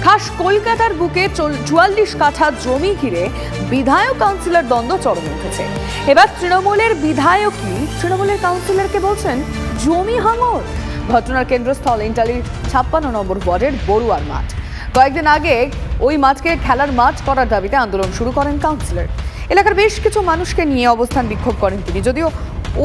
খাস কলকাতার বুকে ৪৪ কাঠা জমি ঘিরে বিধায়ক কাউন্সিলর দ্বন্দ্ব চরমে উঠেছে। এবার তৃণমূলের বিধায়কই তৃণমূলের কাউন্সিলরকে বলছেন জমি হাঙর। ঘটনার কেন্দ্রস্থল ইন্টালির ৫৬ নম্বর ওয়ার্ডের বড়ুয়ার মাঠ। কয়েকদিন আগে ওই মাঠকে খেলার মাঠ করার দাবিতে আন্দোলন শুরু করেন কাউন্সিলর। এলাকার বেশ কিছু মানুষকে নিয়ে অবস্থান বিক্ষোভ করেন তিনি। যদিও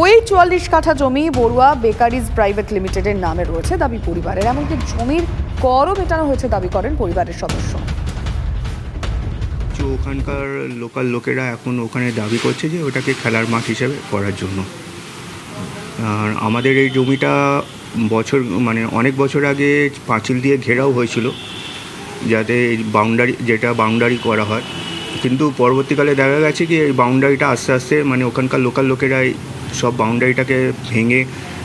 ওই ৪৪ কাঠা জমি বড়ুয়া বেকারিজ প্রাইভেট লিমিটেডের নামে রয়েছে দাবি পরিবারের, এমনকি জমির করও মেটানো হয়েছে দাবি করেন পরিবারের সদস্য। ওখানকার লোকাল লোকেরা এখন ওখানে দাবি করছে যে ওটাকে খেলার মাঠ হিসেবে করার জন্য। আর আমাদের এই জমিটা অনেক বছর আগে পাঁচিল দিয়ে ঘেরাও হয়েছিল যাতে বাউন্ডারি করা হয়, কিন্তু পরবর্তীকালে দেখা গেছে কি এই বাউন্ডারিটা আস্তে আস্তে ওখানকার লোকাল লোকেরাই সব বাউন্ডারিটাকে ভেঙে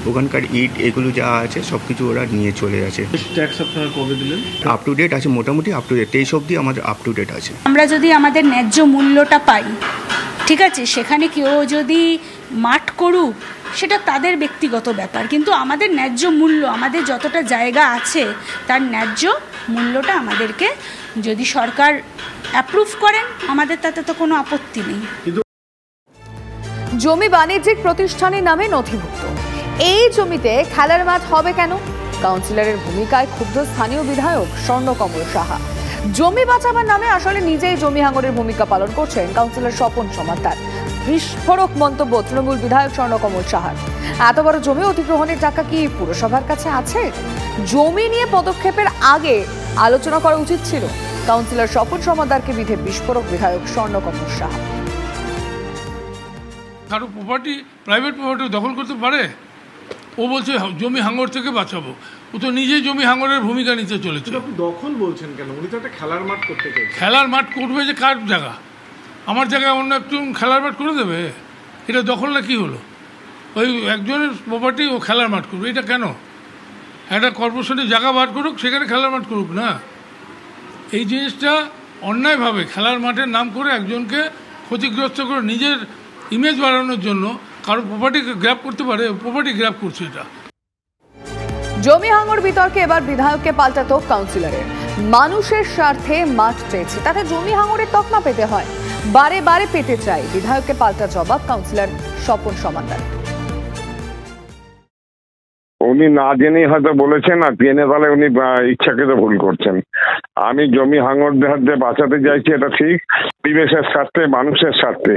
ওখানকার ইট এগুলো যা আছে সব কিছু ওরা নিয়ে চলে গেছে। ট্যাক্স আপনারা কবে দিলেন? আপ টু ডেট আছে, মোটামুটি আপ টু ডেট 23 অবধি আমাদের আপ টু ডেট আছে। আমরা যদি আমাদের ন্যায্য মূল্যটা পাই, ঠিক আছে, সেখানে কেউ যদি মাঠ করুক সেটা তাদের ব্যক্তিগত ব্যাপার, কিন্তু আমাদের ন্যায্য মূল্য, আমাদের যতটা জায়গা আছে তার ন্যায্য মূল্যটা আমাদেরকে যদি সরকার অ্যাপ্রুভ করেন আমাদের তাতে তো কোনো আপত্তি নেই। জমি বাণিজ্যিক প্রতিষ্ঠানের নামে নথিভুক্ত এই জমিতে খেলার মাঠ হবে কেন? কাউন্সিলরের ভূমিকায় ক্ষুব্ধ স্থানীয় বিধায়ক স্বর্ণকমল সাহা। জমি বাঁচাবার নামে আসলে নিজেই জমি হাঙরের ভূমিকা পালন করছেন কাউন্সিলর স্বপন সমাদ্দার। বিস্ফোরক মন্তব্য তৃণমূল বিধায়ক স্বর্ণকমল সাহার। এত বড় জমি অধিগ্রহণের টাকা কি পুরসভার কাছে আছে? জমি নিয়ে পদক্ষেপের আগে আলোচনা করা উচিত ছিল। কাউন্সিলর স্বপন সমাদ্দারকে বিধে বিস্ফোরক বিধায়ক স্বর্ণকমল সাহা। কারো প্রপার্টি, প্রাইভেট প্রপার্টি দখল করতে পারে? ও বলছে জমি হাঙর থেকে বাঁচাবো, ও তো নিজেই জমি হাঙরের ভূমিকা নিতে চলেছে। আপনি দখল বলছেন কেন? উনি তো একটা খেলার মাঠ করতে চাইছেন। খেলার মাঠ করবে যে কার জায়গা? আমার জায়গায় অন্য একজন খেলার মাঠ করে দেবে? এটা দখল না কি হলো? ওই একজনের প্রপার্টি ও খেলার মাঠ করবে, এটা কেন? একটা কর্পোরেশনের জায়গা বার করুক, সেখানে খেলার মাঠ করুক না। এই জিনিসটা অন্যায়ভাবে খেলার মাঠের নাম করে একজনকে ক্ষতিগ্রস্ত করে নিজের ইমেজ বাড়ানোর জন্য কারো প্রপার্টি গ্র্যাব করতে পারে, প্রপার্টি গ্র্যাব করছে। এটা জমি হাঙর বিতর্কে এবার বিধায়ককে পাল্টাতো কাউন্সিলরের। মানুষের স্বার্থে মাঠ চেয়েছে, তাতে জমি হাঙরের তকমা পেতে হয়, বারে বারে পেতে চাই। বিধায়ককে পাল্টা জবাব কাউন্সিলর স্বপন সমাদ্দার। উনি না জেনেই হয়তো বলেছেন, আর জেনে তাহলে উনি ইচ্ছাকৃত ভুল করছেন। আমি জমি হাঙরদের হাতে বাঁচাতে চাইছি, এটা ঠিক, পরিবেশের স্বার্থে, মানুষের স্বার্থে।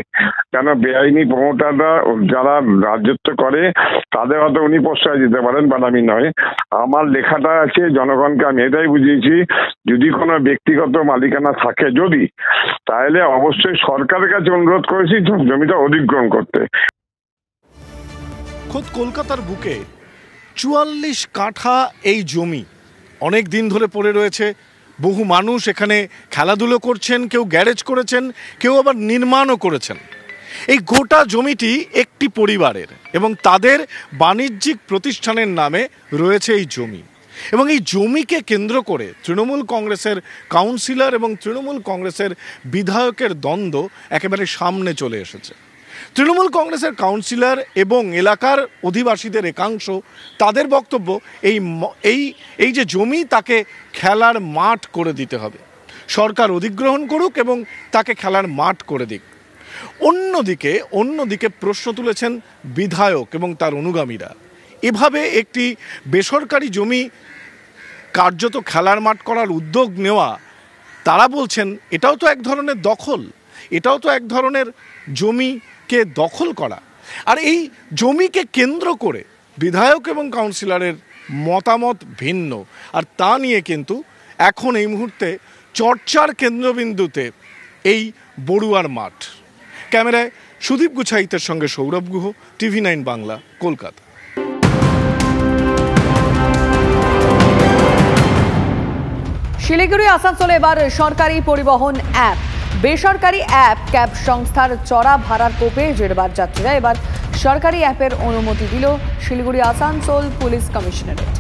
কেন বেআইনি প্রমোটাররা যারা রাজত্ব করে তাদের হয়তো উনি প্রশ্রয় দিতে পারেন, বাট আমি নয়। আমার লেখাটা আছে জনগণকে, আমি এটাই বুঝিয়েছি যদি কোনো ব্যক্তিগত মালিকানা থাকে যদি, তাহলে অবশ্যই সরকারের কাছে অনুরোধ করেছি জমিটা অধিগ্রহণ করতে। খোদ কলকাতার বুকে ৪৪ কাঠা এই জমি অনেক দিন ধরে পড়ে রয়েছে। বহু মানুষ এখানে খেলাধুলো করছেন, কেউ গ্যারেজ করেছেন, কেউ আবার নির্মাণও করেছেন। এই গোটা জমিটি একটি পরিবারের এবং তাদের বাণিজ্যিক প্রতিষ্ঠানের নামে রয়েছে এই জমি। এবং এই জমিকে কেন্দ্র করে তৃণমূল কংগ্রেসের কাউন্সিলর এবং তৃণমূল কংগ্রেসের বিধায়কের দ্বন্দ্ব একেবারে সামনে চলে এসেছে। তৃণমূল কংগ্রেসের কাউন্সিলর এবং এলাকার অধিবাসীদের একাংশ, তাদের বক্তব্য এই যে জমি তাকে খেলার মাঠ করে দিতে হবে, সরকার অধিগ্রহণ করুক এবং তাকে খেলার মাঠ করে দিক। অন্যদিকে প্রশ্ন তুলেছেন বিধায়ক এবং তার অনুগামীরা। এভাবে একটি বেসরকারি জমি কার্যত খেলার মাঠ করার উদ্যোগ নেওয়া, তারা বলছেন এটাও তো এক ধরনের দখল, এটাও তো এক ধরনের জমিকে দখল করা। আর এই জমিকে কেন্দ্র করে বিধায়ক এবং কাউন্সিলরের মতামত ভিন্ন, আর তা নিয়ে কিন্তু এখন এই মুহূর্তে চর্চার কেন্দ্রবিন্দুতে এই বড়ুয়ার মাঠ। ক্যামেরায় সুদীপ গুছাইতের সঙ্গে সৌরভ গুহ, TV9 বাংলা, কলকাতা। শিলিগুড়ি আসানসোলে এবার সরকারি পরিবহন অ্যাপ, বেসরকারি অ্যাপ ক্যাব সংস্থার চড়া ভাড়ার কোপে জেরবার যাত্রীরা। এবার সরকারি অ্যাপের অনুমতি দিল শিলিগুড়ি আসানসোল পুলিশ কমিশনারেট।